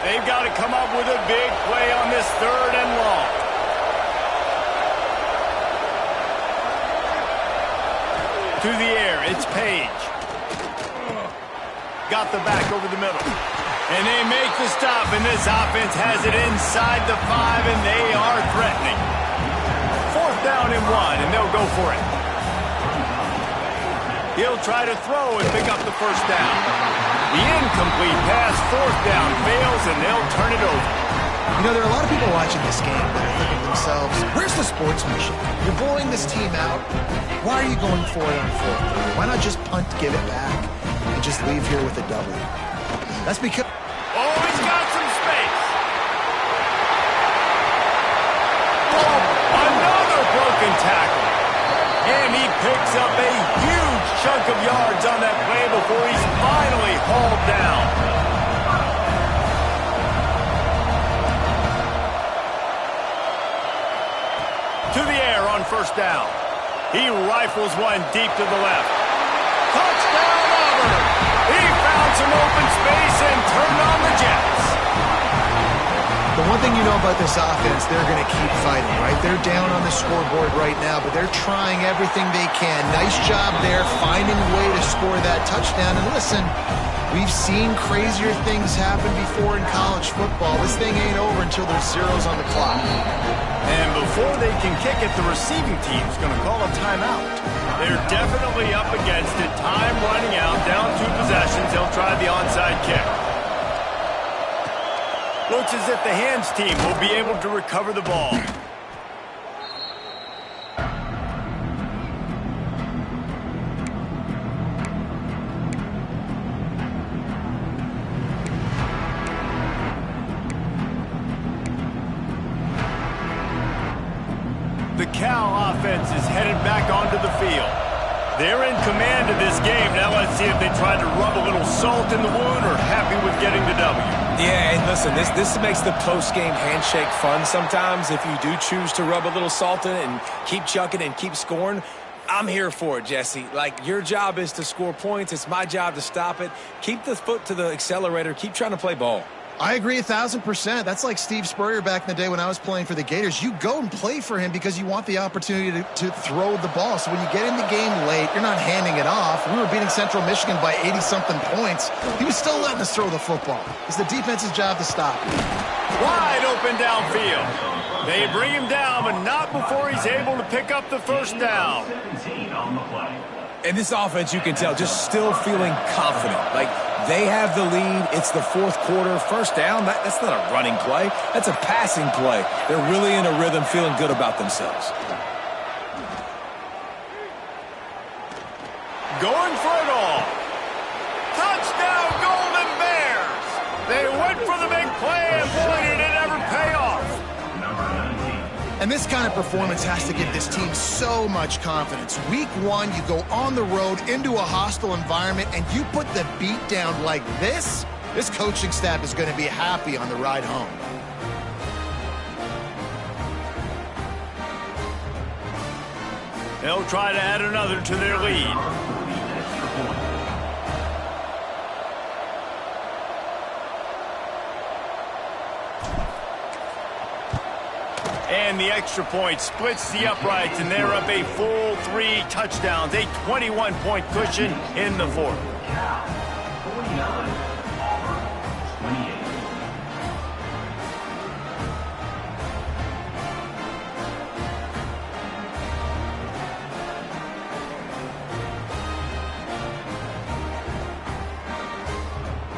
They've got to come up with a big play on this 3rd and long. To the air, it's Page. Got the back over the middle. And they make the stop, and this offense has it inside the 5, and they are threatening. 4th down and 1, and they'll go for it. He'll try to throw and pick up the first down. The incomplete pass, 4th down, fails, and they'll turn it over. You know, there are a lot of people watching this game that are thinking to themselves, where's the sportsmanship? You're blowing this team out. Why are you going for it on 4th down? Why not just punt, give it back, and just leave here with a W? That's because... Oh, he's got some space. Oh, another broken tackle. And he picks up a huge chunk of yards on that play before he's finally hauled down. To the air on 1st down. He rifles one deep to the left. Touchdown, Auburn! He found some open space and turned on the Jets. The one thing you know about this offense, they're going to keep fighting, right? They're down on the scoreboard right now, but they're trying everything they can. Nice job there, finding a way to score that touchdown. And listen, we've seen crazier things happen before in college football. This thing ain't over until there's zeros on the clock. And before they can kick it, the receiving team's going to call a timeout. They're definitely up against it. Time running out, down 2 possessions. They'll try the onside kick. Looks as if the hands team will be able to recover the ball. The Cal offense is headed back onto the field. They're in command of this game. Now let's see if they try to rub a little salt in the wound or happy with getting the W. Yeah, and listen, this makes the post-game handshake fun sometimes. If you do choose to rub a little salt in it and keep chucking and keep scoring, I'm here for it, Jesse. Like, your job is to score points. It's my job to stop it. Keep the foot to the accelerator. Keep trying to play ball. I agree 1,000%. That's like Steve Spurrier back in the day when I was playing for the Gators. You go and play for him because you want the opportunity to throw the ball. So when you get in the game late, you're not handing it off. We were beating Central Michigan by 80-something points. He was still letting us throw the football. It's the defense's job to stop. Wide open downfield. They bring him down, but not before he's able to pick up the first down. 17 on the play. And this offense, you can tell, just still feeling confident. Like, they have the lead. It's the 4th quarter. First down, that's not a running play. That's a passing play. They're really in a rhythm, feeling good about themselves. Going for it all. Touchdown, Golden Bears. They went for the big play, and boy, did it ever pay off. And this kind of performance has to give this team so much confidence. Week 1, you go on the road into a hostile environment, and you put the beat down like this, this coaching staff is going to be happy on the ride home. They'll try to add another to their lead. And the extra point splits the uprights, and they're up a full 3 touchdowns, a 21-point cushion in the 4th. Cal, 49, Auburn,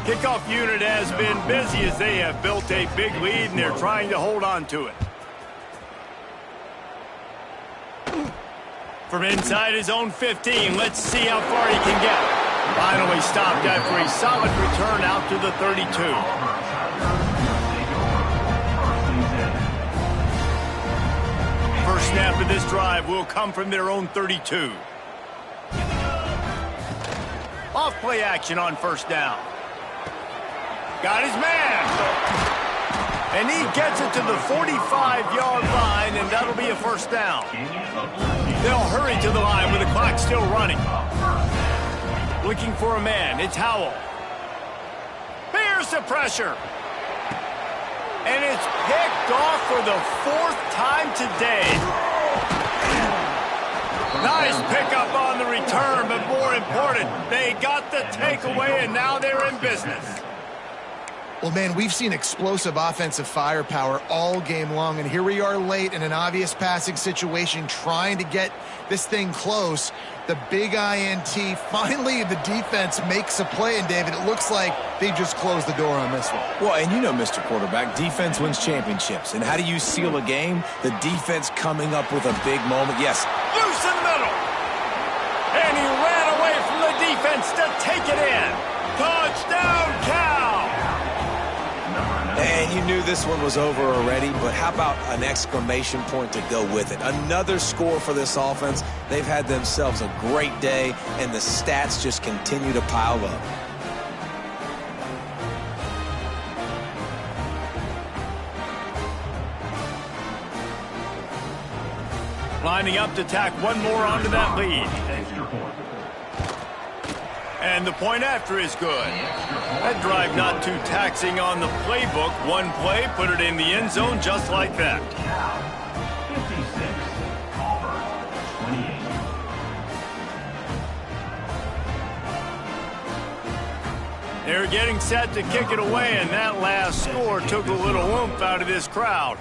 28. Kickoff unit has been busy as they have built a big lead, and they're trying to hold on to it. From inside his own 15, let's see how far he can get. Finally stopped after a solid return out to the 32. First snap of this drive will come from their own 32. Off play action on first down. Got his man. And he gets it to the 45-yard line, and that'll be a first down. They'll hurry to the line with the clock still running. Looking for a man. It's Howell. Bears the pressure. And it's picked off for the 4th time today. Nice pickup on the return, but more important, they got the takeaway, and now they're in business. Well, man, we've seen explosive offensive firepower all game long, and here we are late in an obvious passing situation trying to get this thing close. The big INT, finally the defense makes a play, and David, it looks like they just closed the door on this one. Well, and you know, Mr. Quarterback, defense wins championships. And how do you seal a game? The defense coming up with a big moment. Yes. Loose in the middle. And he ran away from the defense to take it in. Touchdown, Cal! And you knew this one was over already, but how about an exclamation point to go with it? Another score for this offense. They've had themselves a great day, and the stats just continue to pile up. Lining up to tack one more onto that lead. Extra point. And the point after is good. That drive not too taxing on the playbook. One play, put it in the end zone just like that. Cal, 56. Auburn, 28. They're getting set to kick it away, and that last score took a little oomph out of this crowd.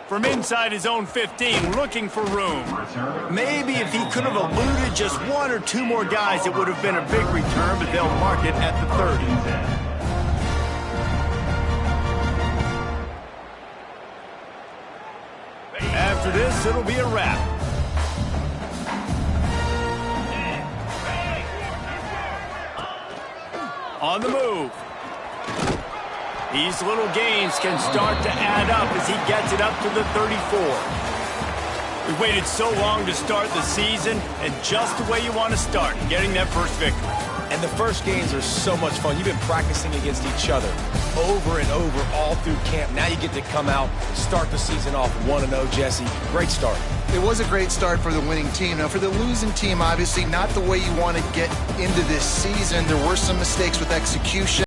From inside his own 15, looking for room. Maybe if he could have eluded just one or two more guys, it would have been a big return, but they'll mark it at the 30. After this, it'll be a wrap. On the move. These little gains can start to add up as he gets it up to the 34. We waited so long to start the season, and just the way you want to start, getting that first victory. And the first games are so much fun. You've been practicing against each other over and over all through camp. Now you get to come out and start the season off 1-0, Jesse. Great start. It was a great start for the winning team. Now, for the losing team, obviously not the way you want to get into this season. There were some mistakes with execution.